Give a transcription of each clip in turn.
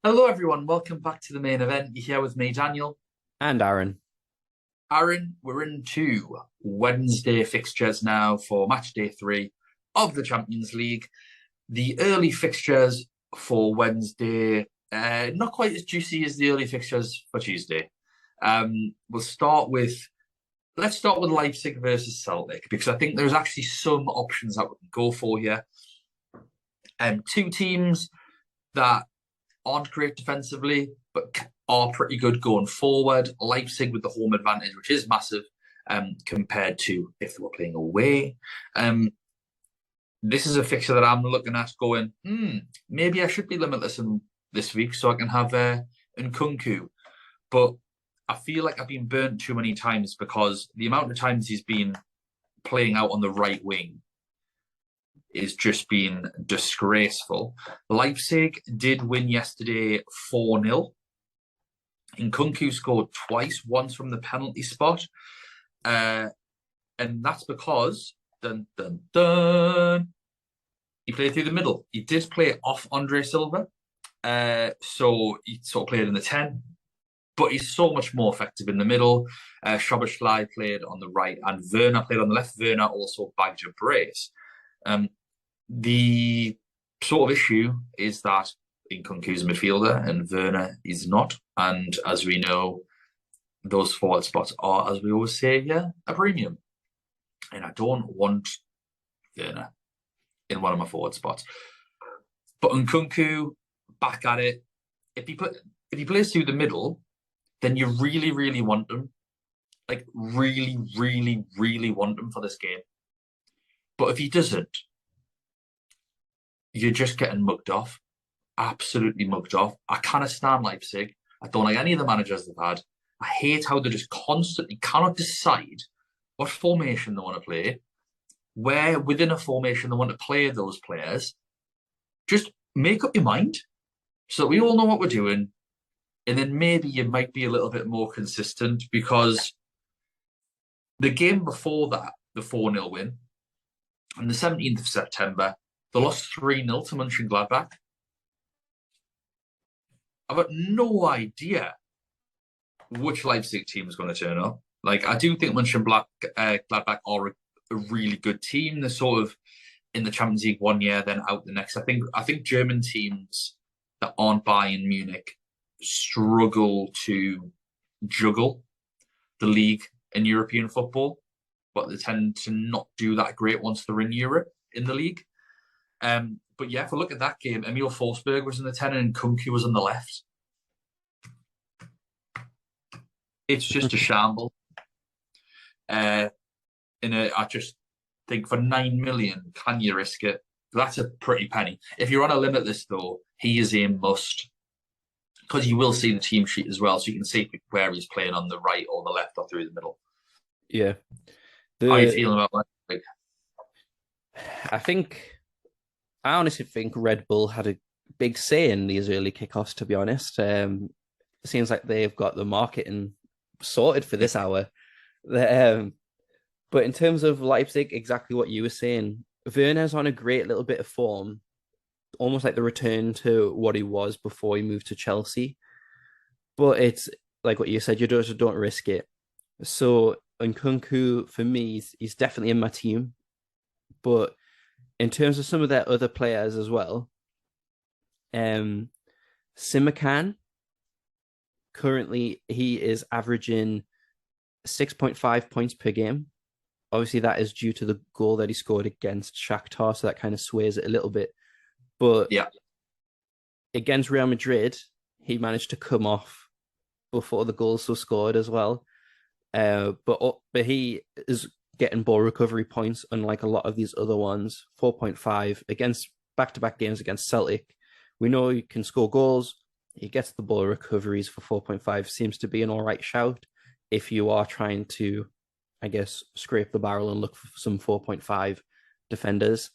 Hello, everyone. Welcome back to the main event. You're here with me, Daniel. And Aaron. Aaron, we're into Wednesday fixtures now for match day 3 of the Champions League. The early fixtures for Wednesday, not quite as juicy as the early fixtures for Tuesday. We'll start with let's start with Leipzig versus Celtic because I think there's actually some options that we can go for here. Two teams that aren't great defensively, but are pretty good going forward. Leipzig with the home advantage, which is massive compared to if they were playing away. This is a fixture that I'm looking at going, maybe I should be limitless in this week so I can have Nkunku. But I feel like I've been burnt too many times because the amount of times he's been playing out on the right wing is just been disgraceful. Leipzig did win yesterday 4-0. Nkunku scored twice, once from the penalty spot. And that's because dun, dun, dun, he played through the middle. He did play off Andre Silva. So he sort of played in the 10, but he's so much more effective in the middle. Szoboszlai played on the right and Werner played on the left. Werner also bagged a brace. The sort of issue is that Nkunku's a midfielder and Werner is not. And as we know, those forward spots are, as we always say here, a premium. And I don't want Werner in one of my forward spots. But Nkunku, back at it. If he plays through the middle, then you really, really want him. Like really, really, really want him for this game. But if he doesn't, you're just getting mugged off. Absolutely mugged off. I cannot stand Leipzig. I don't like any of the managers they've had. I hate how they just constantly cannot decide what formation they want to play, where within a formation they want to play those players. Just make up your mind so that we all know what we're doing. And then maybe you might be a little bit more consistent because the game before that, the 4-0 win, on the 17th of September, they lost 3-0 to Mönchengladbach. I've got no idea which Leipzig team is going to turn up. Like, I do think Mönchengladbach are a really good team. They're sort of in the Champions League one year, then out the next. I think German teams that aren't Bayern Munich struggle to juggle the league in European football, but they tend to not do that great once they're in Europe in the league. But yeah, if we look at that game, Emil Forsberg was in the 10 and Nkunku was on the left. It's just a shamble. I just think for 9 million, can you risk it? That's a pretty penny. If you're on a limitless though, he is a must because you will see the team sheet as well, so you can see where he's playing on the right or the left or through the middle. Yeah. How are you The feeling about that? Like, I think I honestly think Red Bull had a big say in these early kickoffs, to be honest. It seems like they've got the marketing sorted for this hour. But in terms of Leipzig, exactly what you were saying, Werner's on a great little bit of form, almost like the return to what he was before he moved to Chelsea. But it's like what you said, you just don't risk it. So Nkunku, for me, he's definitely in my team. But in terms of some of their other players as well, Simakan, currently he is averaging 6.5 points per game. Obviously, that is due to the goal that he scored against Shakhtar, so that kind of sways it a little bit. But yeah, against Real Madrid, he managed to come off before the goals were scored as well. But he is getting ball recovery points, unlike a lot of these other ones. 4.5 against back-to-back games against Celtic. We know he can score goals. He gets the ball recoveries for 4.5. Seems to be an all right shout if you are trying to, I guess, scrape the barrel and look for some 4.5 defenders.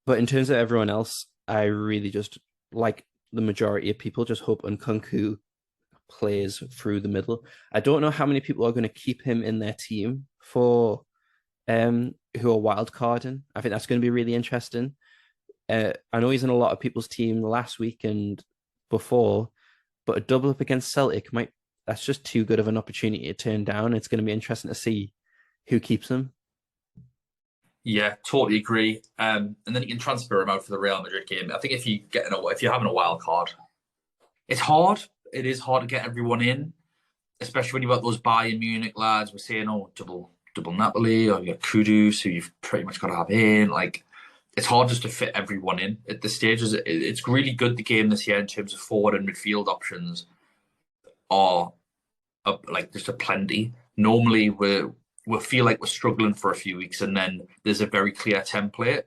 But in terms of everyone else, I really just, like the majority of people, just hope Nkunku plays through the middle. I don't know how many people are going to keep him in their team for who are wildcarding. I think that's going to be really interesting. I know he's in a lot of people's team last week, and before, but a double up against Celtic that's just too good of an opportunity to turn down. It's going to be interesting to see who keeps him. Yeah, totally agree. And then you can transfer him out for the Real Madrid game. I think if you're having a wild card, it's hard. It is hard to get everyone in, especially when you've got those Bayern Munich lads. We're saying, oh, double Napoli, or you got Kudus, who you've pretty much got to have in. Like, it's hard just to fit everyone in at this stage. It's really good the game this year in terms of forward and midfield options are like just a plenty. Normally we'll feel like we're struggling for a few weeks, and then there's a very clear template.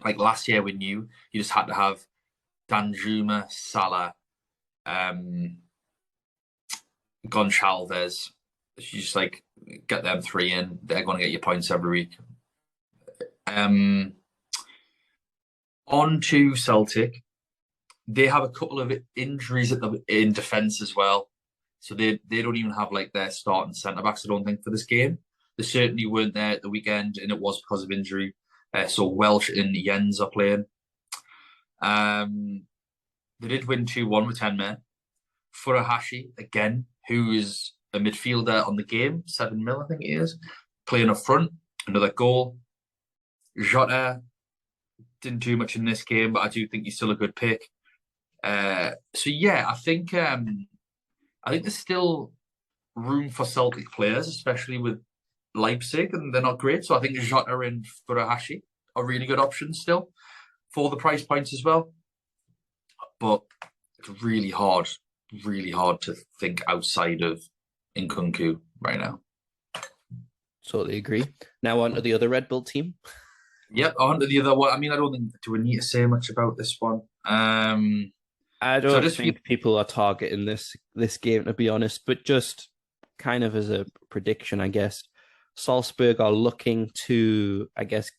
Like last year, we knew you just had to have Danjuma, Salah, Goncalves. You just like get them three in; they're going to get you points every week. On to Celtic. They have a couple of injuries in defence as well. So they don't even have like their starting centre backs, I don't think, for this game. They certainly weren't there at the weekend, and it was because of injury. So Welsh and Jens are playing. They did win 2-1 with 10 men. Furuhashi, again, who is a midfielder on the game, 7 mil, I think he is, playing up front. Another goal. Jota didn't do much in this game, but I do think he's still a good pick. So yeah, I think there's still room for Celtic players, especially with Leipzig, and they're not great. So I think Jota and Furuhashi are really good options still for the price points as well. But it's really hard to think outside of Nkunku right now. Totally agree. Now on to the other Red Bull team. Yep, on to the other one. I mean, I don't think do we need to say much about this one. I don't think people are targeting this game, to be honest, but just kind of as a prediction, I guess. Salzburg are looking to, I guess,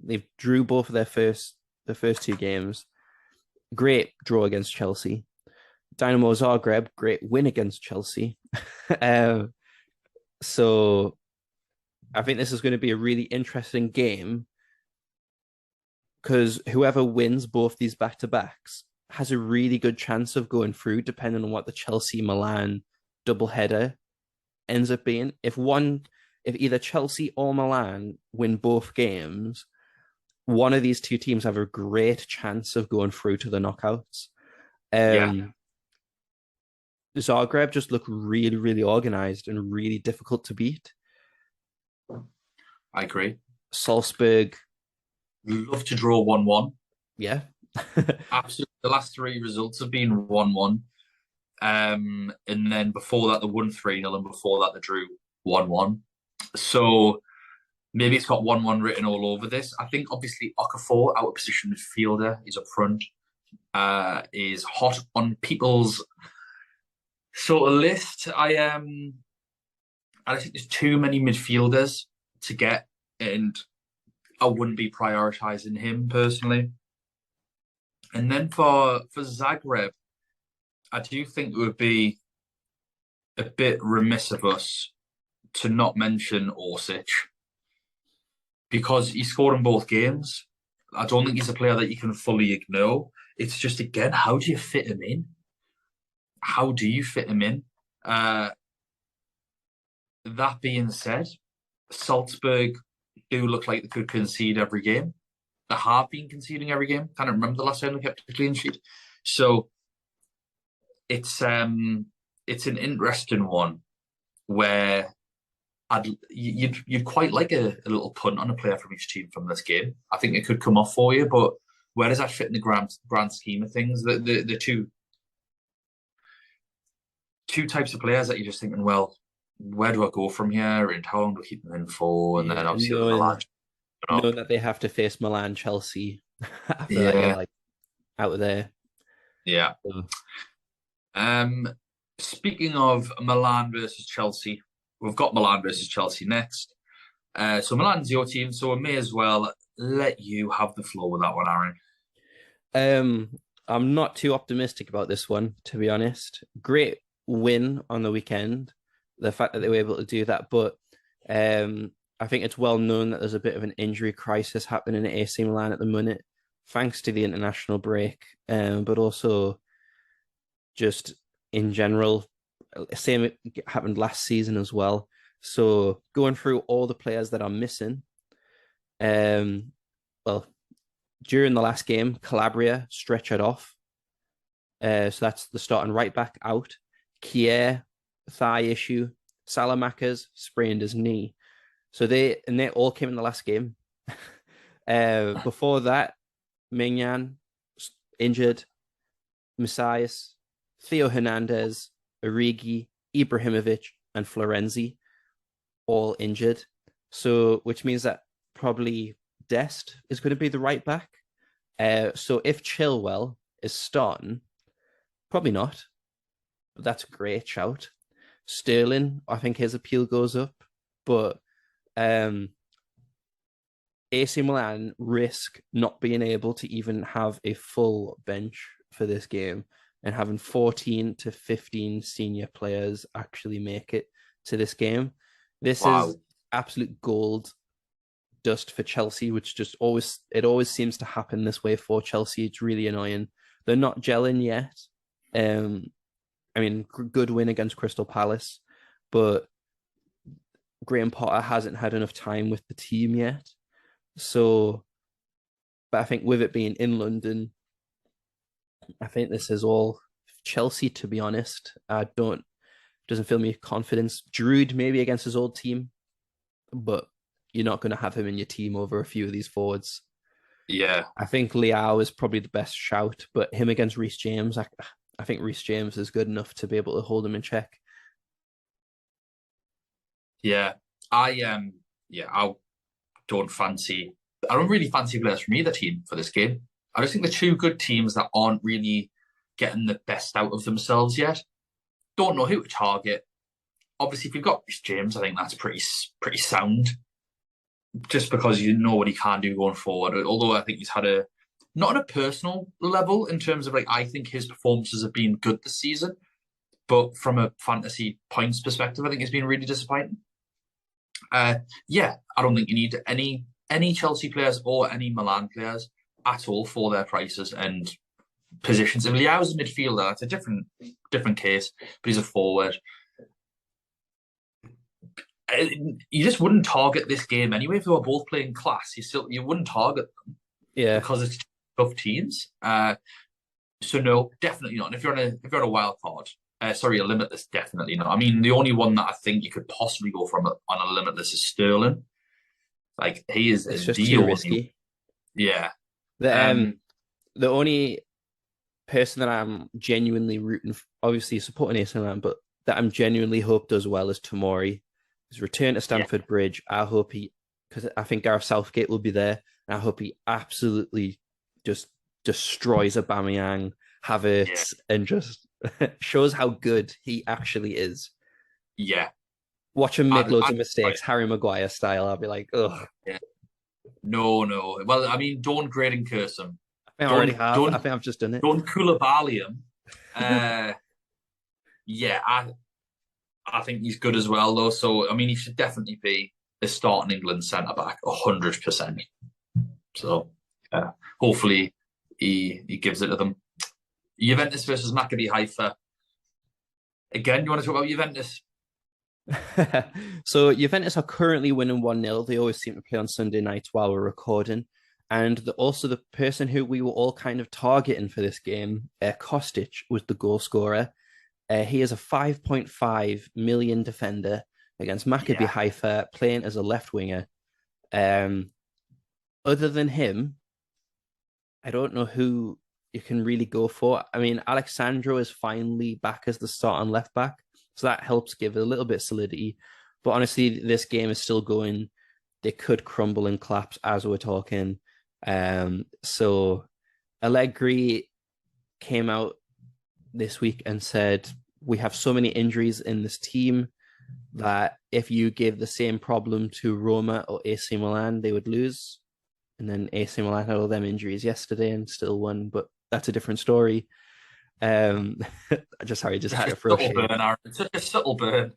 they've drew both of the first 2 games. Great draw against Chelsea. Dynamo Zagreb, great win against Chelsea. So I think this is going to be a really interesting game because whoever wins both these back-to-backs has a really good chance of going through, depending on what the Chelsea-Milan doubleheader ends up being. If either Chelsea or Milan win both games, one of these 2 teams have a great chance of going through to the knockouts. Zagreb just look really, really organized and really difficult to beat. I agree. Salzburg love to draw 1-1. Yeah. Absolutely. The last 3 results have been 1-1. And then before that, they won 3-0, and before that, they drew 1-1. So maybe it's got 1-1 written all over this. I think obviously Okafor, out of position midfielder, is up front, is hot on people's sort of list. I think there's too many midfielders to get, and I wouldn't be prioritizing him personally. And then for Zagreb, I do think it would be a bit remiss of us to not mention Orsic, because he scored in both games. I don't think he's a player that you can fully ignore. It's just, again, how do you fit him in? How do you fit him in? That being said, Salzburg do look like they could concede every game. They have been conceding every game. Can't remember the last time they kept a clean sheet. So it's an interesting one where you'd quite like a little punt on a player from each team from this game. I think it could come off for you, but where does that fit in the grand scheme of things? The two types of players that you're just thinking, well, where do I go from here, and how long do I keep them in for? And then obviously knowing that they have to face Milan, Chelsea after that, you're like out of there. Yeah. Speaking of Milan versus Chelsea, we've got Milan versus Chelsea next. So Milan's your team, so we may as well let you have the floor with that one, Aaron. I'm not too optimistic about this one, to be honest. Great win on the weekend, the fact that they were able to do that, but I think it's well known that there's a bit of an injury crisis happening at AC Milan at the minute, thanks to the international break, but also just in general. Same happened last season as well. So going through all the players that are missing, well, during the last game, Calabria stretchered off. So that's the starting right back out. Kier, thigh issue. Salamakers sprained his knee. So they all came in the last game. Before that, Mignan injured. Messias, Theo Hernandez, Origi, Ibrahimovic, and Florenzi all injured. So, which means that probably Dest is going to be the right back. So if Chilwell is starting, probably not, but that's a great shout. Sterling, I think his appeal goes up, but AC Milan risk not being able to even have a full bench for this game, and having 14 to 15 senior players actually make it to this game. This is absolute gold dust for Chelsea, which just always seems to happen this way for Chelsea. It's really annoying. They're not gelling yet. I mean, good win against Crystal Palace, but Graham Potter hasn't had enough time with the team yet. So, but I think with it being in London, I think this is all Chelsea, to be honest. Doesn't fill me with confidence. Giroud maybe against his old team, but you're not going to have him in your team over a few of these forwards. Yeah. I think Leao is probably the best shout, but him against Reece James, I think Reece James is good enough to be able to hold him in check. Yeah. I don't really fancy players from either team for this game. I just think the two good teams that aren't really getting the best out of themselves yet. Don't know who to target. Obviously, if you've got Reece James, I think that's pretty sound. Just because you know what he can do going forward. Although I think he's had not on a personal level in terms of I think his performances have been good this season, but from a fantasy points perspective, I think it's been really disappointing. I don't think you need any Chelsea players or any Milan players at all for their prices and positions. If Leao's a midfielder, that's a different case, but he's a forward. You just wouldn't target this game anyway. If they were both playing class, you wouldn't target them. Yeah, because it's tough teams. So no, definitely not. And if you're on a wild card, a limitless, definitely not. I mean, the only one that I think you could possibly go from on a limitless is Sterling. He is it's just too risky. Yeah. The only person that I'm genuinely rooting for, obviously supporting AC Milan, but that I'm genuinely hope does well is Tomori. His return to Stamford Bridge. I hope because I think Gareth Southgate will be there, and I hope he absolutely just destroys Aubameyang, Havertz, and just shows how good he actually is. Yeah. Watch him make loads of mistakes, Harry Maguire style. I'll be like, ugh. Yeah. No. Well, I mean, don't grade and curse him. I already have. I think I've just done it. Don't Koulibaly him. I think he's good as well, though. So, I mean, he should definitely be the starting England centre-back, 100%. So, hopefully he gives it to them. Juventus versus Maccabi Haifa. Again, you want to talk about Juventus? So, Juventus are currently winning 1-0. They always seem to play on Sunday nights while we're recording. And also the person who we were all kind of targeting for this game, Kostic, was the goal scorer. He is a 5.5 million defender against Maccabi Haifa, playing as a left winger. Other than him, I don't know who you can really go for. I mean, Alexandro is finally back as the starting left back, so that helps give it a little bit of solidity. But honestly, this game is still going. They could crumble and collapse as we're talking. So Allegri came out this week and said, we have so many injuries in this team that if you gave the same problem to Roma or AC Milan, they would lose. And then AC Milan had all them injuries yesterday and still won, but that's a different story. Just had to throw shade. It's such a subtle burn.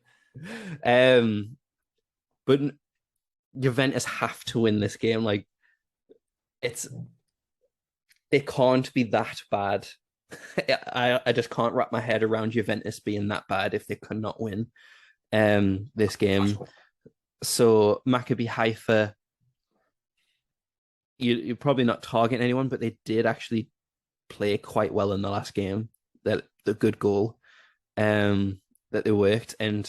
But Juventus have to win this game. They can't be that bad I just can't wrap my head around Juventus being that bad if they could not win this game. So Maccabi Haifa, you're probably not targeting anyone, but they did actually play quite well in the last game. That the good goal that they worked, and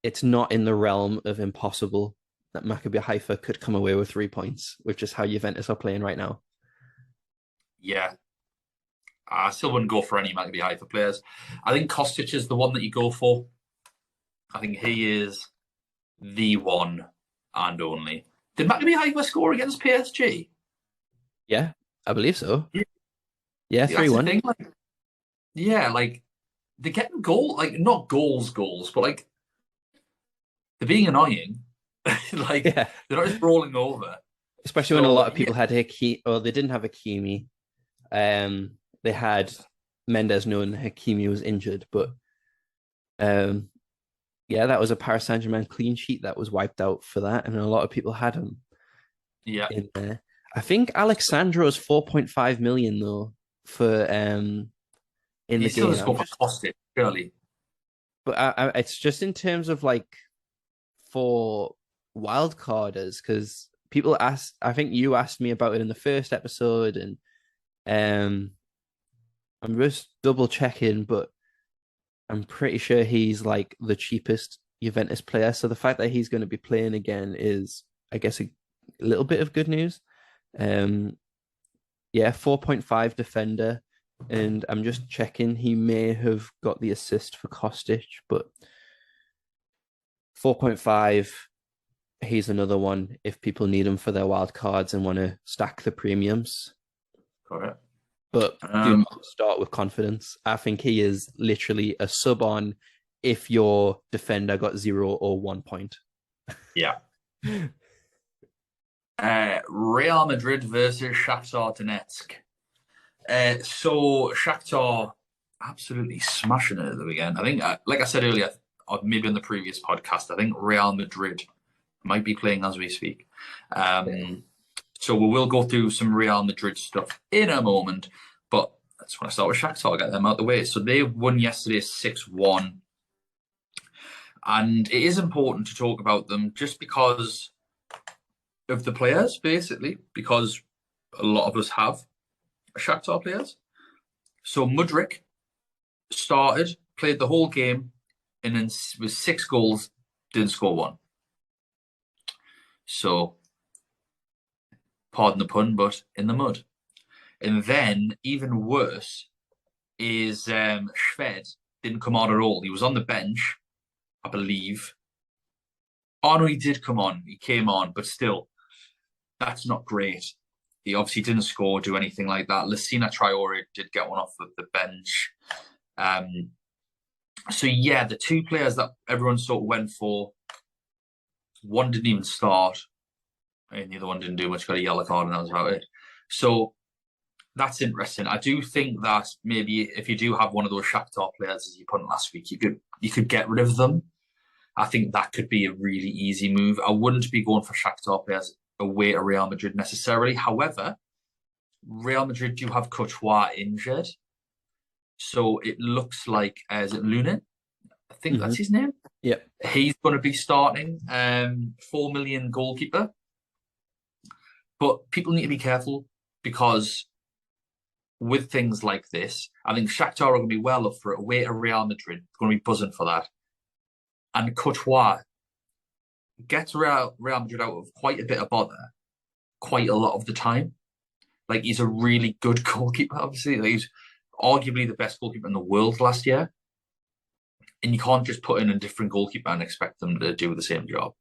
it's not in the realm of impossible that Maccabi Haifa could come away with 3 points, which is how Juventus are playing right now. Yeah, I still wouldn't go for any Maccabi Haifa players. I think Kostic is the one that you go for. I think he is the one and only. Did Maccabi Haifa score against PSG? Yeah, I believe so. Yeah, Yeah, that's the 3-1. thing. Like they're getting not goals, but like they're being annoying. Like Yeah. they're not just rolling over. Especially when a lot of Yeah, people had Hakimi, or they didn't have Hakimi. They had Mendes known Hakimi was injured, but yeah, that was a Paris Saint-Germain clean sheet that was wiped out for that, and a lot of people had him yeah. in there. I think Alexandro's 4.5 million though for in He the still game. has scored for Kostic, surely. But it's just in terms of like for wildcarders, because people asked. I think you asked me about it in the first episode, and um, I'm just double checking, but I'm pretty sure he's like the cheapest Juventus player. So the fact that he's going to be playing again is, I guess, a little bit of good news. Um, yeah, 4.5 defender. And I'm just checking. He may have got the assist for Kostic, but 4.5, he's another one if people need him for their wild cards and want to stack the premiums. Correct. But do not start with confidence. I think he is literally a sub on if your defender got 0 or 1 point. Yeah. Real Madrid versus Shakhtar Donetsk. So Shakhtar absolutely smashing it at the weekend. I think, like I said earlier, or maybe in the previous podcast, I think Real Madrid might be playing as we speak. So we will go through some Real Madrid stuff in a moment, but I just want to start with Shakhtar, get them out of the way. So they won yesterday 6-1. And it is important to talk about them just because of the players, basically, because a lot of us have Shakhtar players. So Mudryk started, played the whole game, and then with 6 goals, didn't score 1. So, pardon the pun, but in the mud. And then, even worse, is Shved didn't come on at all. He was on the bench, I believe. Oh, no, he did come on. He came on, but still, that's not great. He obviously didn't score, do anything like that. Lassina Traore did get one off of the bench. So, yeah, the 2 players that everyone sort of went for, one didn't even start, and the other one didn't do much, got a yellow card, and that was about it. So, that's interesting. I do think that maybe if you do have one of those Shakhtar players, as you put it last week, you could get rid of them. I think that could be a really easy move. I wouldn't be going for Shakhtar players away to Real Madrid necessarily. However, Real Madrid do have Courtois injured. So it looks like, is it Lunin? I think that's his name. Yep. He's going to be starting, 4 million goalkeeper. But people need to be careful because with things like this, I think Shakhtar are going to be well up for it. Away to Real Madrid, going to be buzzing for that. And Courtois gets Real Madrid out of quite a bit of bother quite a lot of the time. Like, he's a really good goalkeeper, obviously. Like, he's arguably the best goalkeeper in the world last year. And you can't just put in a different goalkeeper and expect them to do the same job.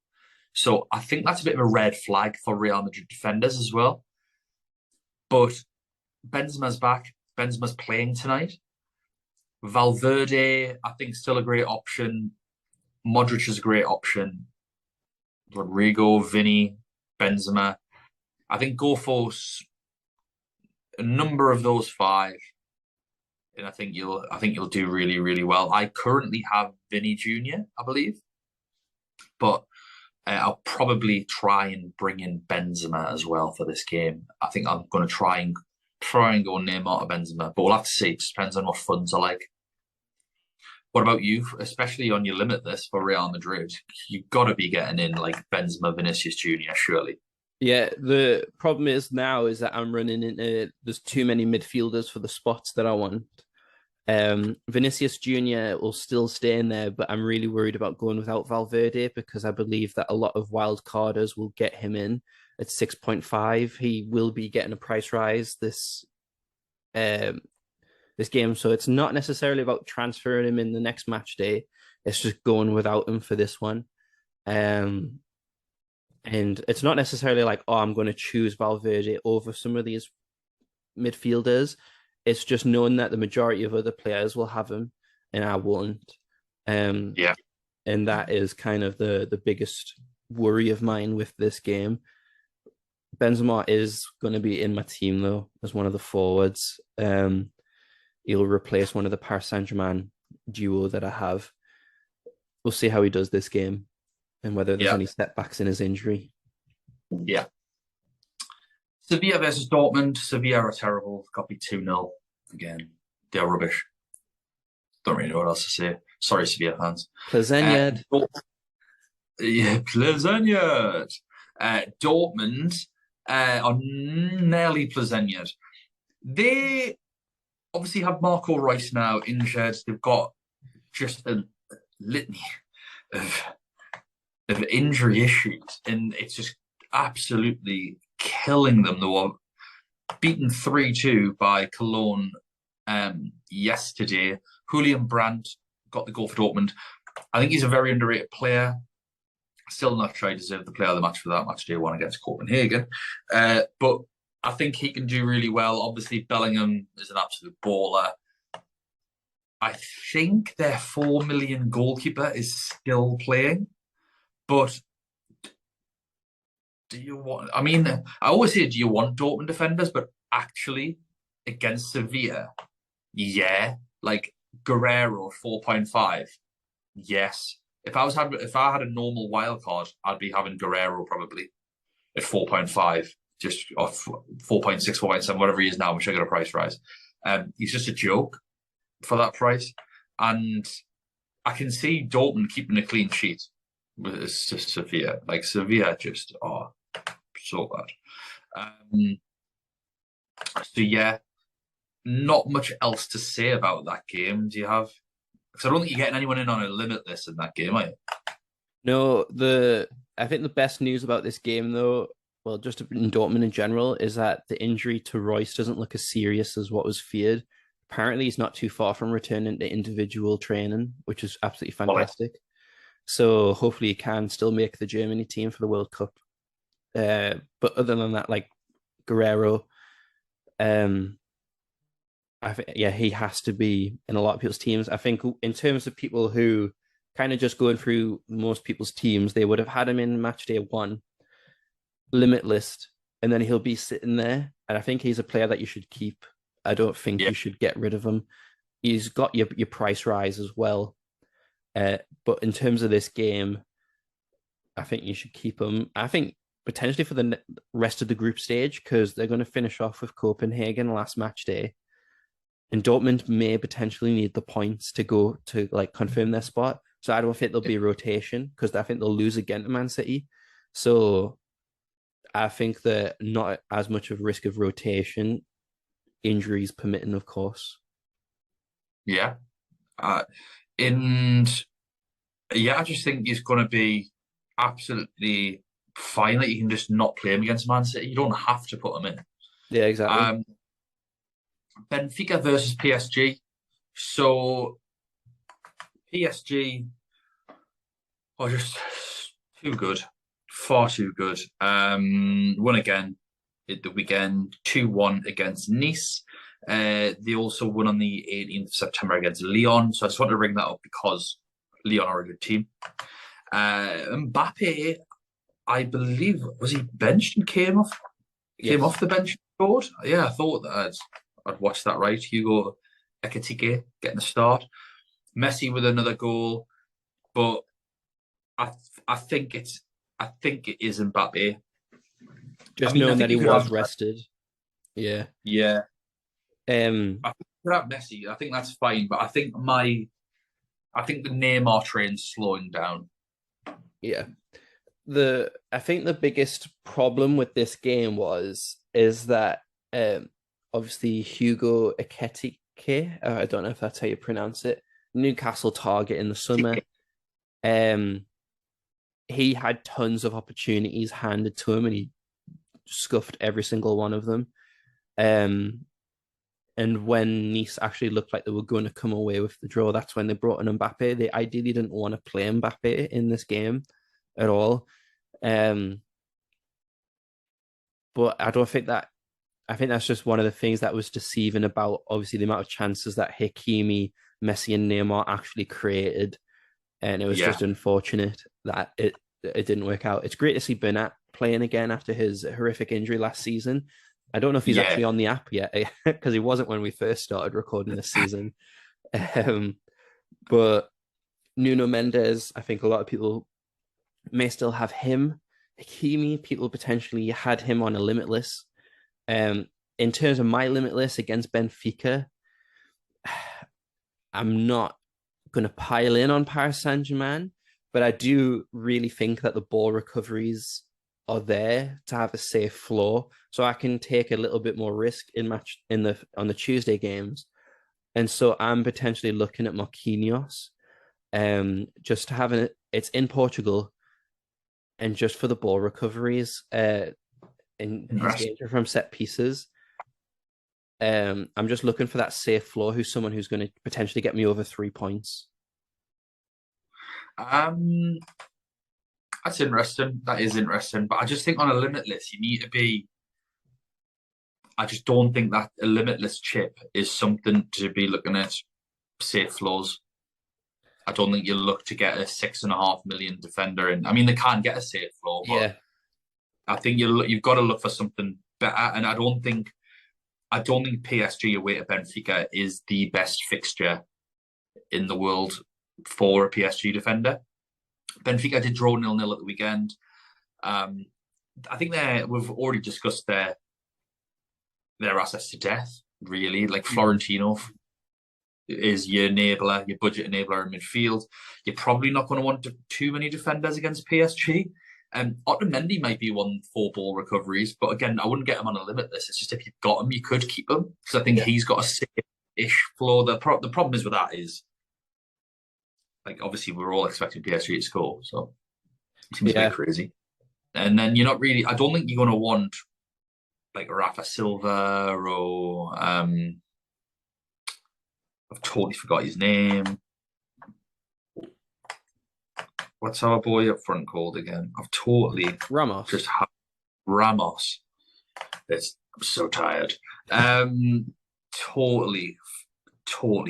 So I think that's a bit of a red flag for Real Madrid defenders as well. But Benzema's back. Benzema's playing tonight. Valverde, I think, still a great option. Modric is a great option. Rodrigo, Vinny, Benzema. I think go for a number of those 5, and I think you'll do really, really well. I currently have Vinny Jr., I believe, but I'll probably try and bring in Benzema as well for this game. I think I'm going to try and try and go Neymar to Benzema, but we'll have to see. It depends on what funds are like. What about you, especially on your limit list for Real Madrid? You've got to be getting in like Benzema, Vinicius Junior, surely. Yeah, the problem is now is that I'm running into there's too many midfielders for the spots that I want. Vinicius Junior will still stay in there, but I'm really worried about going without Valverde because I believe that a lot of wildcarders will get him in at 6.5. He will be getting a price rise um, this game, so it's not necessarily about transferring him in the next match day. It's just going without him for this one. And it's not necessarily like, oh, I'm going to choose Valverde over some of these midfielders. It's just knowing that the majority of other players will have him and I won't. Yeah. And that is kind of the biggest worry of mine with this game. Benzema is going to be in my team though as one of the forwards. He'll replace one of the Paris Saint-Germain duo that I have. We'll see how he does this game and whether there's any setbacks in his injury. Yeah. Sevilla versus Dortmund. Sevilla are terrible. Got to be 2-0. Again, they're rubbish. Don't really know what else to say. Sorry, Sevilla fans. Plezeniad. Yeah, Plezeniad. Dortmund are nearly Plezeniad. They obviously have Marco Reus now injured. They've got just a litany of injury issues, and it's just absolutely killing them. They were beaten 3-2 by Cologne yesterday. Julian Brandt got the goal for Dortmund. I think he's a very underrated player. Still not sure he deserved the player of the match for that match day one against Copenhagen. But I think he can do really well. Obviously, Bellingham is an absolute baller. I think their 4 million goalkeeper is still playing. But do you want... I mean, I always say, do you want Dortmund defenders? But actually, against Sevilla, yeah. Like, Guerrero, 4.5. Yes. If I had a normal wild card, I'd be having Guerrero probably at 4.5, just off 4.6, 4.7, whatever he is now. I'm sure I got a price rise. He's just a joke for that price, and I can see Dortmund keeping a clean sheet with Sevilla. Like Sevilla, just so bad. So yeah, not much else to say about that game. Do you have? Because I don't think you're getting anyone in on a limitless in that game, are you? No, I think the best news about this game, though, well, just in Dortmund in general, is that the injury to Royce doesn't look as serious as what was feared. Apparently, he's not too far from returning to individual training, which is absolutely fantastic. So hopefully, he can still make the Germany team for the World Cup. But other than that, like Guerrero, he has to be in a lot of people's teams. I think in terms of people who kind of just going through most people's teams, they would have had him in match day one, limit list, and then he'll be sitting there. And I think he's a player that you should keep. I don't think you should get rid of him. He's got your price rise as well. But in terms of this game, I think you should keep him. I think potentially for the rest of the group stage, because they're going to finish off with Copenhagen last match day. And Dortmund may potentially need the points to go to like confirm their spot. So I don't think there'll be rotation because I think they'll lose again to Man City. So I think that not as much of risk of rotation, injuries permitting, of course. Yeah. And yeah, I just think he's going to be absolutely fine that you can just not play him against Man City. You don't have to put him in. Yeah, exactly. Benfica versus PSG. So PSG are just too good, far too good. Won again at the weekend, 2-1 against Nice. They also won on the 18th of September against Lyon. So I just want to bring that up because Lyon are a good team. Mbappe, I believe, was he benched and came off the bench board? Yeah, I thought that I'd watched that right. Hugo Ekitike getting a start. Messi with another goal. But I think it is Mbappe. Just knowing that he was rested. Yeah. Um, I think that Messi, I think that's fine, but I think the Neymar train's slowing down. yeah. I think the biggest problem with this game is that obviously Hugo Ekitike, I don't know if that's how you pronounce it, Newcastle target in the summer. He had tons of opportunities handed to him and he scuffed every single one of them. And when Nice actually looked like they were going to come away with the draw, that's when they brought in Mbappe. They ideally didn't want to play Mbappe in this game at all. But I don't think that I think that's just one of the things that was deceiving about obviously the amount of chances that Hakimi, Messi, and Neymar actually created. And it was just unfortunate that it didn't work out. It's great to see Bernat playing again after his horrific injury last season. I don't know if he's actually on the app yet because he wasn't when we first started recording this season. But Nuno Mendes, I think a lot of people may still have him. Hakimi, people potentially had him on a limitless. In terms of my limitless against Benfica, I'm not going to pile in on Paris Saint-Germain, but I do really think that the ball recoveries are there to have a safe floor, so I can take a little bit more risk on the Tuesday games, and so I'm potentially looking at Marquinhos, just to have it's in Portugal, and just for the ball recoveries, in his danger from set pieces. I'm just looking for that safe floor. Who's someone who's going to potentially get me over 3 points? That's interesting. That is interesting. But I just think on a limitless, you need to be. I just don't think that a limitless chip is something to be looking at safe floors. I don't think you look to get a 6.5 million defender in. I mean, they can't get a safe floor, but I think you've got to look for something better. And I don't think PSG away to Benfica is the best fixture in the world for a PSG defender. Benfica did draw 0-0 at the weekend. I think we've already discussed their assets to death, really. Like Florentino is your enabler, your budget enabler in midfield. You're probably not going to want too many defenders against PSG. Otamendi might be one for ball recoveries, but again, I wouldn't get him on a limitless. It's just if you've got him, you could keep him because I think he's got a safe-ish floor. The problem is with that is, like, obviously we're all expecting PSG to score, so it seems a bit crazy. And then you're not really. I don't think you're going to want like Rafa Silva or I've totally forgot his name. What's our boy up front called again? I've totally Ramos. Just Ramos. I'm so tired. Totally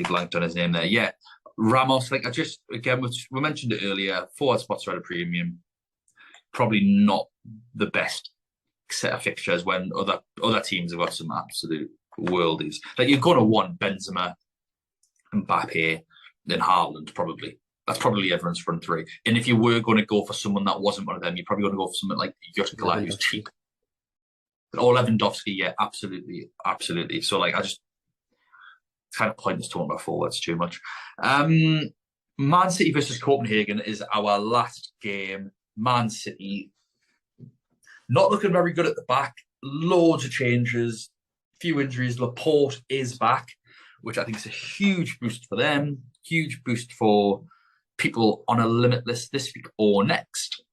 blanked on his name there. Yeah, Ramos. Like we mentioned it earlier. Forward spots are at a premium. Probably not the best set of fixtures when other teams have got some absolute worldies. Like you're going to want Benzema, Mbappe, then Haaland probably. That's probably everyone's front three. And if you were going to go for someone that wasn't one of them, you're probably going to go for someone like Yoshikala, who's cheap. Or Lewandowski, yeah, absolutely. So like, I just kind of pointless talking about forwards too much. Man City versus Copenhagen is our last game. Man City not looking very good at the back. Loads of changes, few injuries. Laporte is back, which I think is a huge boost for them. Huge boost for people on a limitless this week or next.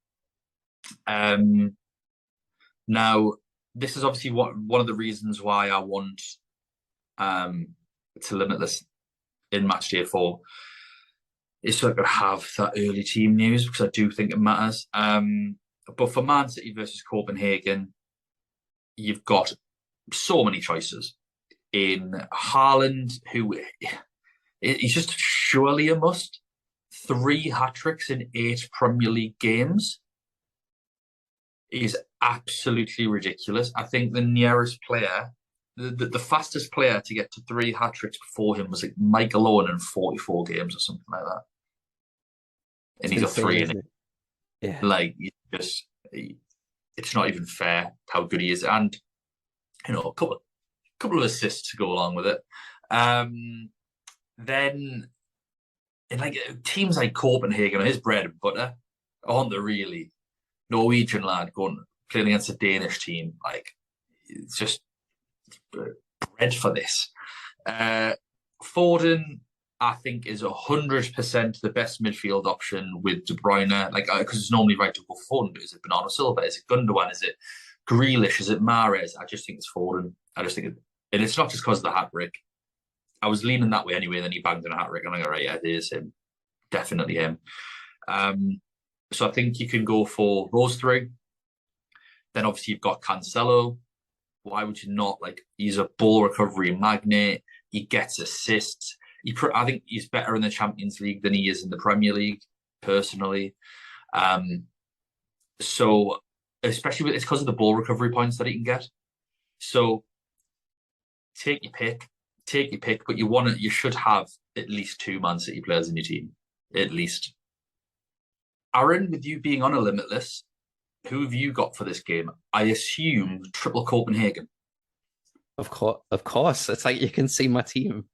Now, this is obviously one of the reasons why I want to limitless in Matchday 4 is so I could have that early team news because I do think it matters. But for Man City versus Copenhagen, you've got so many choices. In Haaland, who he's just surely a must. 3 hat-tricks in 8 Premier League games is absolutely ridiculous. I think the nearest player, the fastest player to get to 3 hat-tricks before him was like Michael Owen in 44 games or something like that. And he's got 3 in it. Yeah. Like, it's not even fair how good he is. And, a couple couple of assists to go along with it. Then in like teams like Copenhagen, his bread and butter, aren't the really Norwegian lad going playing against a Danish team. Like it's just bred for this. Foden, I think, is 100% the best midfield option with De Bruyne. Like because it's normally right to go Foden, but is it Bernardo Silva? Is it Gundogan? Is it Grealish? Is it Mahrez? I just think it's Foden. I just think and it's not just because of the hat trick. I was leaning that way anyway. Then he banged in a hat trick, and I go, right, yeah, it is him, definitely him. So I think you can go for those three. Then obviously you've got Cancelo. Why would you not? Like he's a ball recovery magnet. He gets assists. I think he's better in the Champions League than he is in the Premier League, personally. So especially it's because of the ball recovery points that he can get. So take your pick, but you should have at least 2 Man City players in your team, at least. Aaron, with you being on a limitless, who have you got for this game? I assume triple Copenhagen. Of course. It's like you can see my team.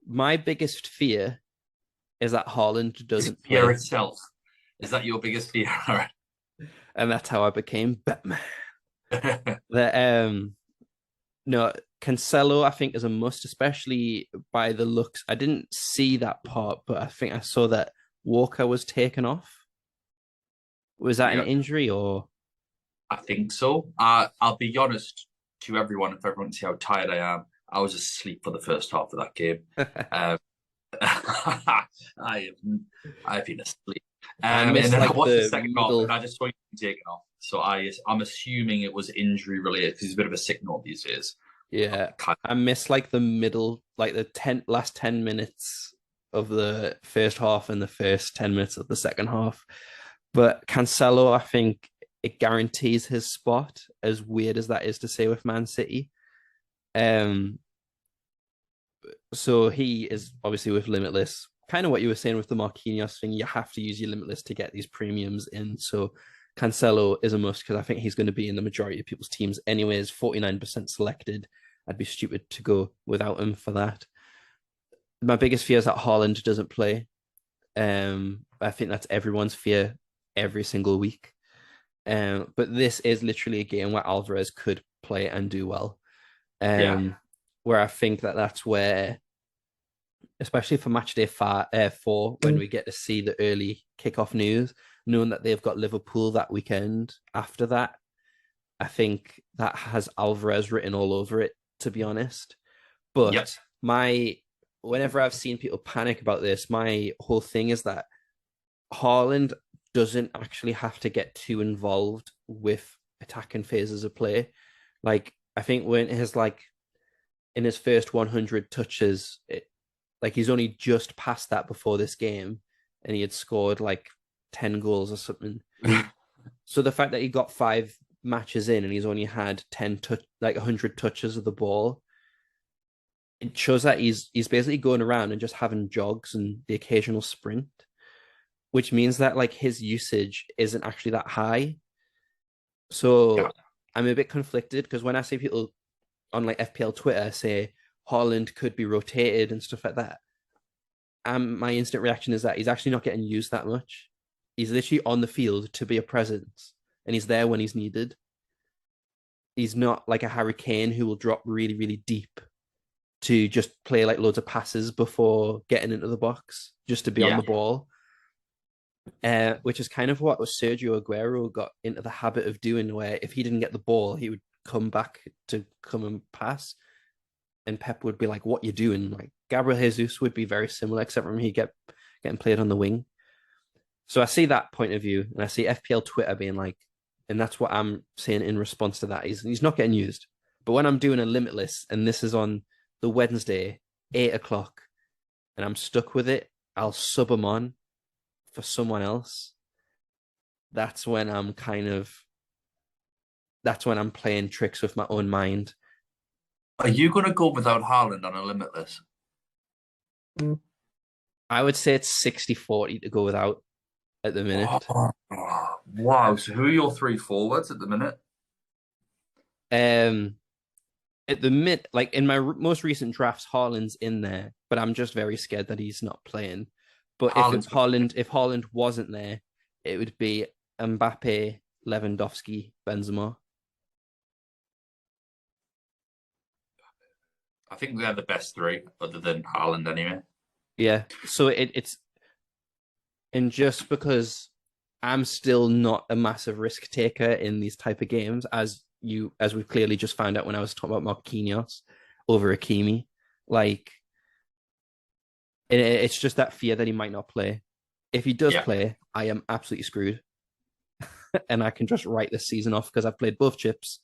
My biggest fear is that Haaland doesn't fear play. itself. Is that your biggest fear? And that's how I became Batman. No, Cancelo, I think, is a must, especially by the looks. I didn't see that part, but I think I saw that Walker was taken off. Was that an injury or? I think so. I'll be honest to everyone, if everyone can see how tired I am. I was asleep for the first half of that game. I've been asleep. And then I watched the second half and I just saw him taken off. So I'm assuming it was injury related because he's a bit of a sick note these days. Yeah, I missed like the middle, like the last 10 minutes of the first half and the first 10 minutes of the second half. But Cancelo, I think it guarantees his spot, as weird as that is to say with Man City. So he is obviously with Limitless. Kind of what you were saying with the Marquinhos thing, you have to use your Limitless to get these premiums in. So Cancelo is a must because I think he's going to be in the majority of people's teams anyways. 49% selected. I'd be stupid to go without him for that. My biggest fear is that Haaland doesn't play. I think that's everyone's fear every single week. But this is literally a game where Alvarez could play and do well. Where I think that's where, especially for Matchday 4, when we get to see the early kickoff news, knowing that they've got Liverpool that weekend after that, I think that has Alvarez written all over it, to be honest. But whenever I've seen people panic about this, my whole thing is that Haaland doesn't actually have to get too involved with attacking phases of play. Like, I think when in his first 100 touches, he's only just passed that before this game, and he had scored like 10 goals or something. So the fact that he got 5 matches in and he's only had 100 touches of the ball, it shows that he's basically going around and just having jogs and the occasional sprint, which means that like his usage isn't actually that high. So I'm a bit conflicted because when I see people on like FPL Twitter say Haaland could be rotated and stuff like that, my instant reaction is that he's actually not getting used that much. He's literally on the field to be a presence, and he's there when he's needed. He's not like a Harry Kane who will drop really, really deep to just play like loads of passes before getting into the box, just to be on the ball. Which is kind of what Sergio Aguero got into the habit of doing, where if he didn't get the ball, he would come back to come and pass, and Pep would be like, "What you doing?" Like Gabriel Jesus would be very similar, except for him getting played on the wing. So I see that point of view, and I see FPL Twitter being like, and that's what I'm saying in response to that. He's not getting used. But when I'm doing a Limitless, and this is on the Wednesday, 8:00, and I'm stuck with it, I'll sub him on for someone else. That's when I'm playing tricks with my own mind. Are you going to go without Haaland on a Limitless? I would say it's 60-40 to go without at the minute. Wow. So who are your 3 forwards at the minute? Um, at the mid, like in my most recent drafts, Haaland's in there, but I'm just very scared that he's not playing. But Haaland's If Haaland wasn't there, it would be Mbappe, Lewandowski, Benzema. I think they're the best three, other than Haaland anyway. Yeah. So it's and just because I'm still not a massive risk taker in these type of games, as we've clearly just found out when I was talking about Marquinhos over Hakimi, like it's just that fear that he might not play. If he does Yeah. play, I am absolutely screwed, and I can just write this season off because I've played both chips,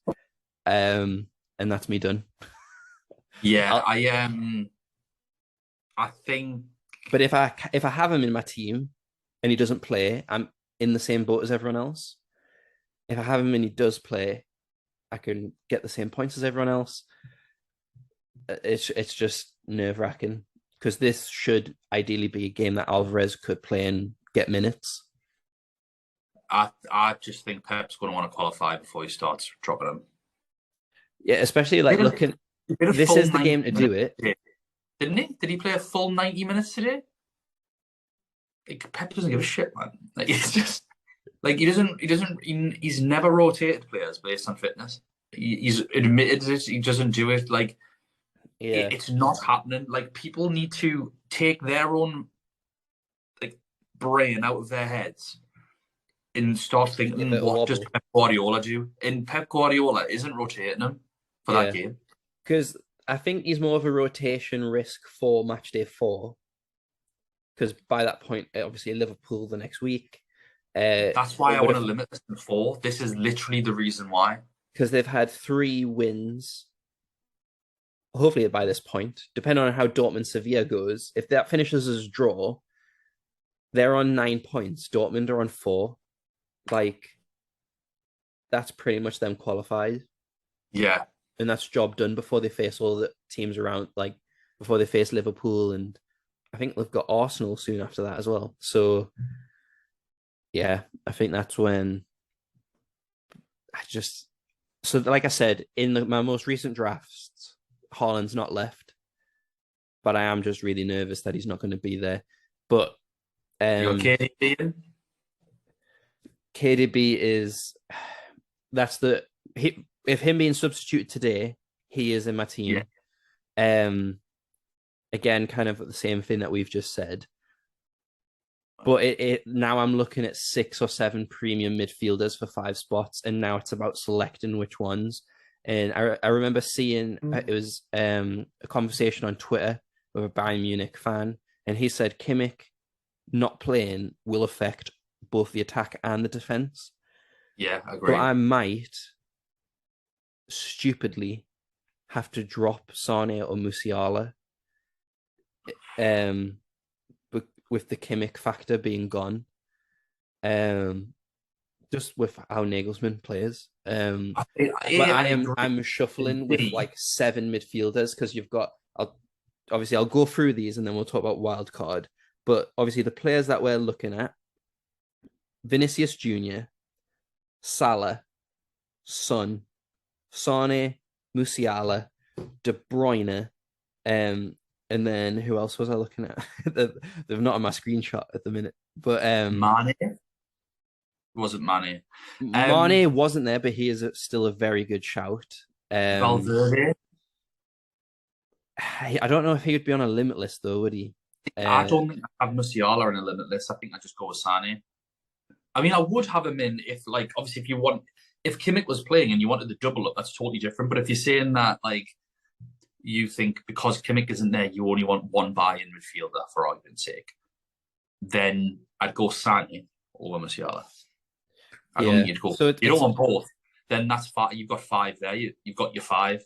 and that's me done. Yeah, I'll, I think but if I have him in my team and he doesn't play, I'm in the same boat as everyone else. If I have him and he does play, I can get the same points as everyone else. It's just nerve wracking because this should ideally be a game that Alvarez could play and get minutes. I just think Pep's going to want to qualify before he starts dropping them. Yeah, especially like looking. This is the game to do it, today, didn't he? Did he play a full 90 minutes today? Like, Pep doesn't give a shit, man. Like it's just like he's never rotated players based on fitness. He's admitted it. He doesn't do it. Like yeah. it's not happening. Like people need to take their own like brain out of their heads and start thinking, what does Pep Guardiola do? And Pep Guardiola isn't rotating him for that game. Because I think he's more of a rotation risk for Matchday 4. Because by that point, obviously Liverpool the next week. That's why I want to limit this to 4. This is literally the reason why. Because they've had 3 wins. Hopefully by this point, depending on how Dortmund Sevilla goes, if that finishes as a draw, they're on 9 points. Dortmund are on 4. Like, that's pretty much them qualified. Yeah. And that's job done before they face all the teams around, like before they face Liverpool, and I think they've got Arsenal soon after that as well. So yeah, I think that's when like I said, in my most recent drafts, Haaland's not left, but I am just really nervous that he's not going to be there. But KDB is if him being substituted today, he is in my team. Yeah. Again, kind of the same thing that we've just said. But now I'm looking at 6 or 7 premium midfielders for 5 spots, and now it's about selecting which ones. And I remember seeing it was a conversation on Twitter with a Bayern Munich fan, and he said Kimmich not playing will affect both the attack and the defense. Yeah, I agree. But I might stupidly have to drop Sane or Musiala. With the Kimmich factor being gone, just with how Nagelsmann plays. I'm shuffling with like 7 midfielders because you've got. I'll go through these and then we'll talk about Wildcard. But obviously the players that we're looking at: Vinicius Jr., Salah, Son, Sane, Musiala, De Bruyne, and then who else was I looking at? They've not on my screenshot at the minute. But Mane? Wasn't Mane. Mane wasn't there, but he is still a very good shout. Valverde? I don't know if he would be on a limit list though, would he? I don't think I have Musiala on a limit list. I think I just go with Sane. I mean, I would have him in if, like, obviously if Kimmich was playing and you wanted the double up, that's totally different. But if you're saying that, like, you think because Kimmich isn't there, you only want one buy-in midfielder for argument's sake, then I'd go Sane over Musiala. I don't think you'd go. So you don't want both. Then that's 5. You've got 5 there. You've got your 5.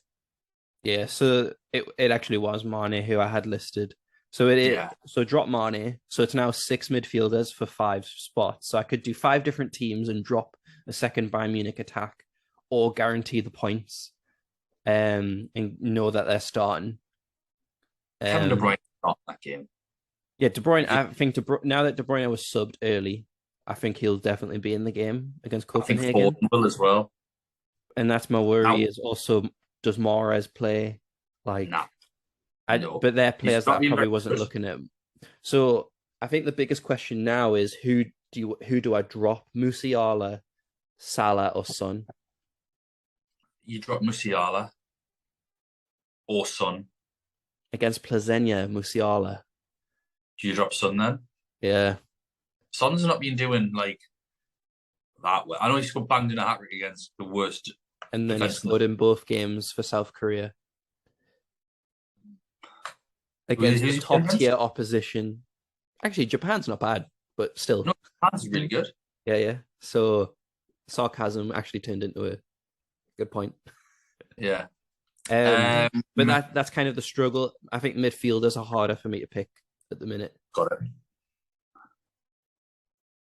Yeah. So it actually was Mane who I had listed. So So drop Mane. So it's now 6 midfielders for 5 spots. So I could do 5 different teams and drop a second Bayern Munich attack, or guarantee the points. And know that they're starting. Kevin De Bruyne starting that game. Yeah, De Bruyne. I think now that De Bruyne was subbed early, I think he'll definitely be in the game against Copenhagen. I think Foden will as well. And that's my worry. Now, Is also, does Mahrez play? Like, nah, no. but they're He's players that not I been probably very wasn't good. looking at. So I think the biggest question now is who do I drop? Musiala, Salah, or Son You drop Musiala or Son. against Plazenia? Musiala, Do you drop Son then? yeah, Son's not been doing like that well. I know he's got banged in a hat trick against the worst and then he defense. scored in both games for South Korea Who's against the he playing top against? tier opposition. Actually, Japan's not bad, but still, No, Japan's really good. yeah. So sarcasm actually turned into a good point. Yeah. But that's kind of the struggle. I think midfielders are harder for me to pick at the minute. Got it.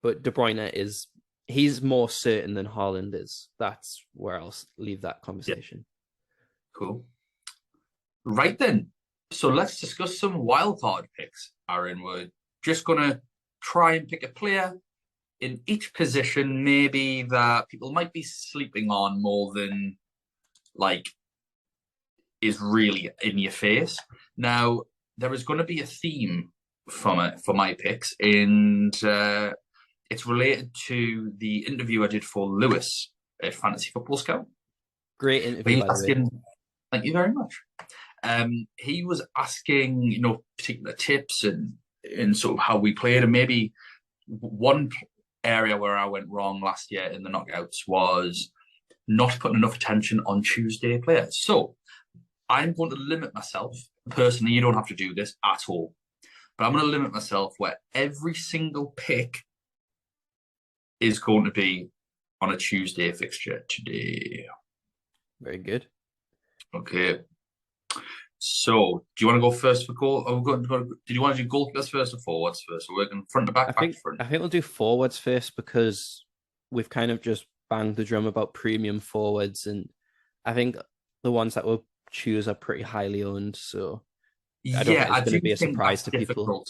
But De Bruyne he's more certain than Haaland is. That's where I'll leave that conversation. Cool. Right then. So let's discuss some wildcard picks, Aaron. We're just gonna try and pick a player in each position, maybe that people might be sleeping on more than like is really in your face. Now, there is going to be a theme for my picks, and it's related to the interview I did for Lewis at Fantasy Football Scout. Great interview, by the way. Thank you very much. He was asking, particular tips and sort of how we played, and maybe one area where I went wrong last year in the knockouts was not putting enough attention on Tuesday players. So I'm going to limit myself. Personally, you don't have to do this at all, but I'm going to limit myself where every single pick is going to be on a Tuesday fixture today. Very good. Okay. So, do you want to go first for goal? Did you want to do goalkeepers first or forwards first? We're working front to back, back to front. I think we'll do forwards first because we've kind of just banged the drum about premium forwards, and I think the ones that we'll choose are pretty highly owned. So I don't think it's going to be a surprise to people.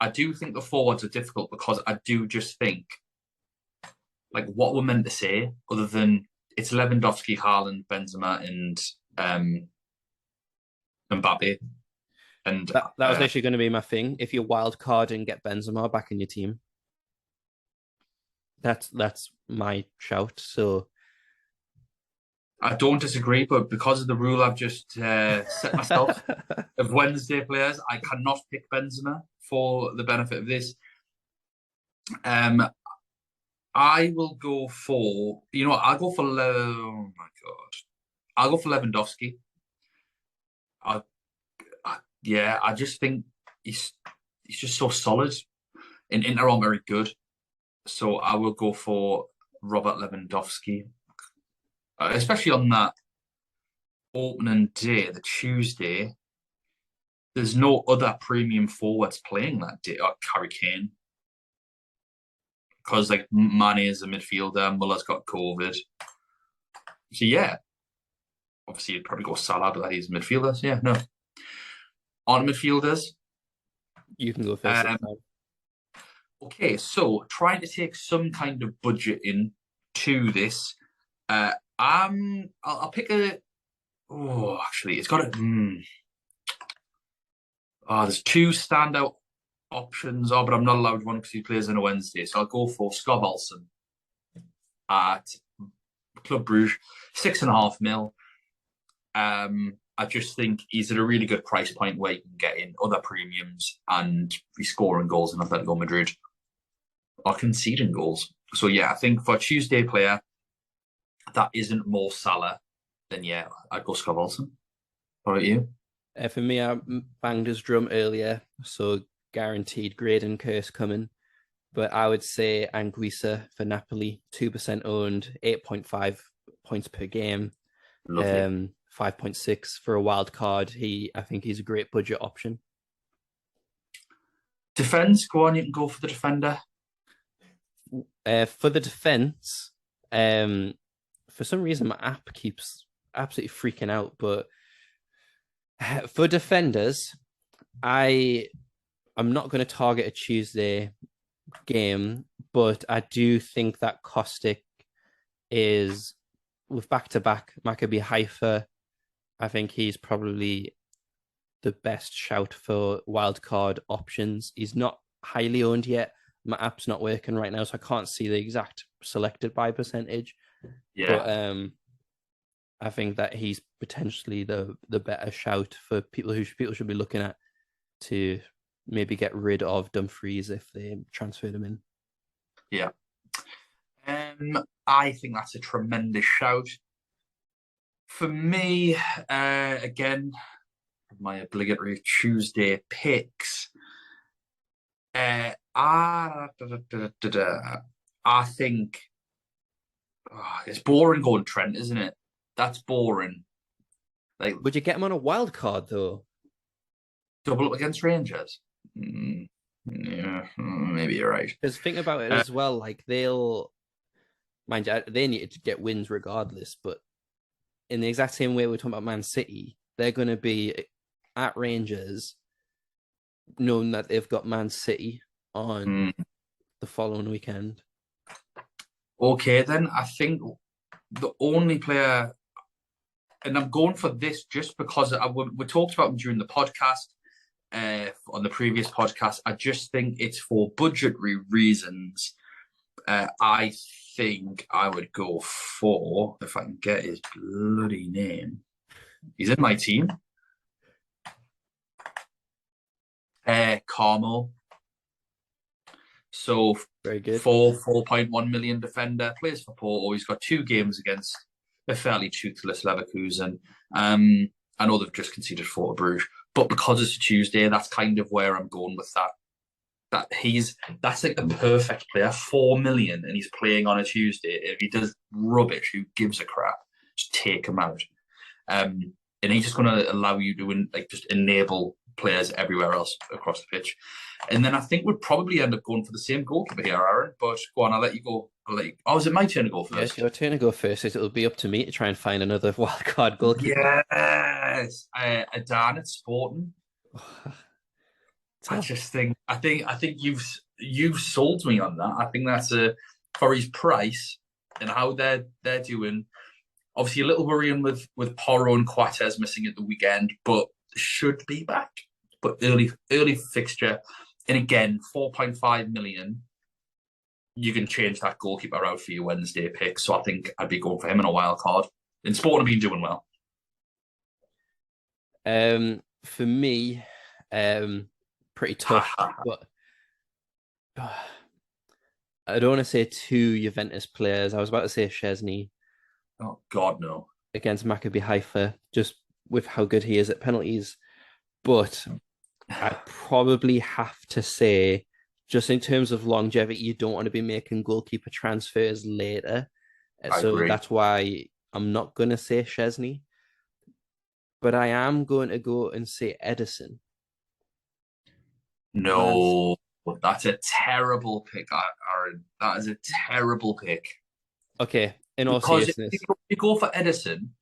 I do think the forwards are difficult because I do just think, like, what we're meant to say, other than it's Lewandowski, Haaland, Benzema, and Mbappe. And that was actually going to be my thing. If you wild card and get Benzema back in your team, that's my shout. So I don't disagree, but because of the rule I've just set myself of Wednesday players, I cannot pick Benzema for the benefit of this. I will go for, I'll go for, oh my God. I'll go for Lewandowski. I just think he's just so solid, and Inter are very good. So I will go for Robert Lewandowski, especially on that opening day, the Tuesday. There's no other premium forwards playing that day, or Harry Kane, because like Mane is a midfielder, Muller's got COVID. So yeah, obviously you'd probably go Salah, but he's a midfielder. So yeah, no. On midfielders, you can go first. Okay, so trying to take some kind of budget into this. I'll pick a. Oh, actually, it's got a. There's two standout options. Oh, but I'm not allowed one because he plays on a Wednesday. So I'll go for Scott Olsen at Club Brugge, 6.5 mil. I just think he's at a really good price point where you can get in other premiums and be scoring goals in Atletico Madrid or conceding goals. So yeah, I think for a Tuesday player that isn't more Salah, then yeah, I'd go Scott Olsen. What about you? For me, I banged his drum earlier, so guaranteed Graydon curse coming. But I would say Anguissa for Napoli, 2% owned, 8.5 points per game. Lovely. 5.6 for a wild card. I think he's a great budget option. Defense, go on, you can go for the defender. For the defense, for some reason my app keeps absolutely freaking out, but for defenders, I'm not going to target a Tuesday game, but I do think that Kostic is with back-to-back Maccabi Haifa, I think he's probably the best shout for wildcard options. He's not highly owned yet. My app's not working right now, so I can't see the exact selected by percentage. Yeah. But I think that he's potentially the better shout for people should be looking at to maybe get rid of Dumfries if they transfer them in. Yeah. I think that's a tremendous shout. For me, again, my obligatory Tuesday picks. I think it's boring going Trent, isn't it? That's boring. Like, would you get him on a wild card though? Double up against Rangers? Yeah, maybe you're right. Because think about it as well. Like they'll, mind you, they need to get wins regardless. But in the exact same way we're talking about Man City, they're going to be at Rangers, knowing that they've got Man City on the following weekend. Okay, then I think the only player, and I'm going for this just because we talked about him during the podcast, on the previous podcast. I just think it's for budgetary reasons. I think I would go for, if I can get his bloody name, he's in my team. Carmel. So very good. 4.1 million defender, plays for Porto. He's got 2 games against a fairly toothless Leverkusen. I know they've just conceded 4 to Bruges, but because it's a Tuesday, that's kind of where I'm going with that. That's like the perfect player, 4 million, and he's playing on a Tuesday. If he does rubbish, who gives a crap? Just take him out. And he's just going to allow you to just enable players everywhere else across the pitch. And then I think we'd probably end up going for the same goalkeeper here, Aaron. But go on, I'll let you go. Oh, is it my turn to go first? Yes, your turn to go first. It'll be up to me to try and find another wildcard goalkeeper. Yes, Adan at Sporting. I think you've sold me on that. I think that's for his price and how they're doing. Obviously, a little worrying with Porro and Quates missing at the weekend, but should be back. But early fixture, and again, 4.5 million. You can change that goalkeeper out for your Wednesday pick. So I think I'd be going for him in a wild card. And Sporting have been doing well. For me, pretty tough, but I don't want to say 2 Juventus players. I was about to say Szczesny. Oh God, no! Against Maccabi Haifa, just with how good he is at penalties. But I probably have to say, just in terms of longevity, you don't want to be making goalkeeper transfers later. So that's why I'm not going to say Szczesny. But I am going to go and say Edison. No, that's a terrible pick, Aaron. That is a terrible pick. Okay, in all seriousness. If you go for Edison,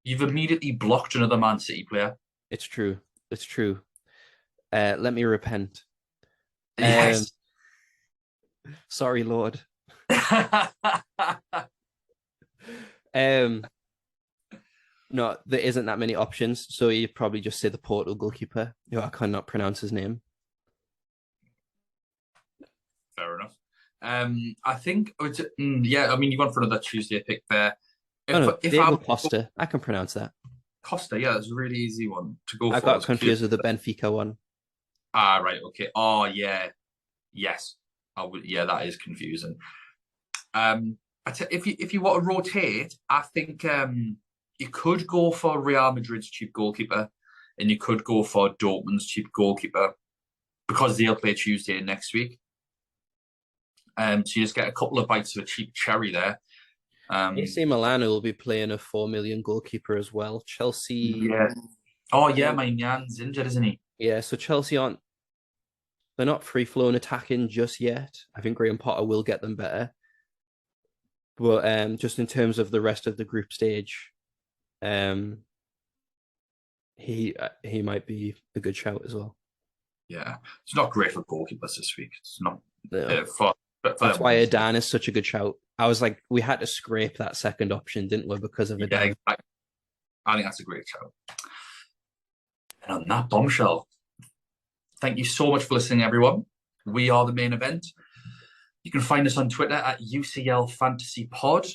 you've immediately blocked another Man City player. It's true. Let me repent. Yes. Sorry, Lord. No, there isn't that many options, so you'd probably just say the Porto goalkeeper, who I cannot pronounce his name. Fair enough. I think, yeah, I mean, you went for another Tuesday pick there. Diego Costa. I can pronounce that. Costa, yeah, that's a really easy one to go for. I got confused with the Benfica one. Ah, right, okay. Oh, yeah. Yes. Yeah, that is confusing. If you want to rotate, I think you could go for Real Madrid's cheap goalkeeper, and you could go for Dortmund's cheap goalkeeper because they'll play Tuesday next week. So you just get a couple of bites of a cheap cherry there. AC Milan will be playing a 4 million goalkeeper as well. Chelsea. Yeah. Oh yeah, Maignan injured, isn't he? Yeah. So Chelsea they're not free flowing attacking just yet. I think Graham Potter will get them better. But just in terms of the rest of the group stage, he might be a good shout as well. Yeah, it's not great for goalkeepers this week. It's not. No. That's why Adan is such a good shout. I was like, we had to scrape that second option, didn't we, because of it? Yeah, I think that's a great show. And on that bombshell, thank you so much for listening, everyone. We are the main event. You can find us on Twitter at UCL Fantasy Pod.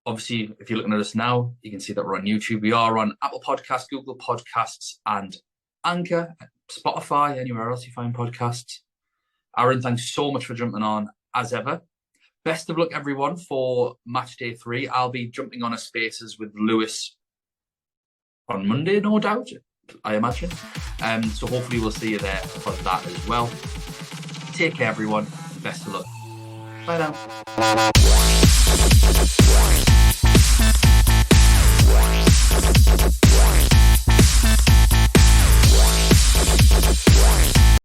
Obviously, if you're looking at us now, you can see that we're on YouTube. We are on Apple Podcasts, Google Podcasts, and Anchor, Spotify, anywhere else you find podcasts. Aaron, thanks so much for jumping on, as ever. Best of luck, everyone, for match day 3. I'll be jumping on a Spaces with Lewis on Monday, no doubt, I imagine. So hopefully we'll see you there for that as well. Take care, everyone. Best of luck. Bye now.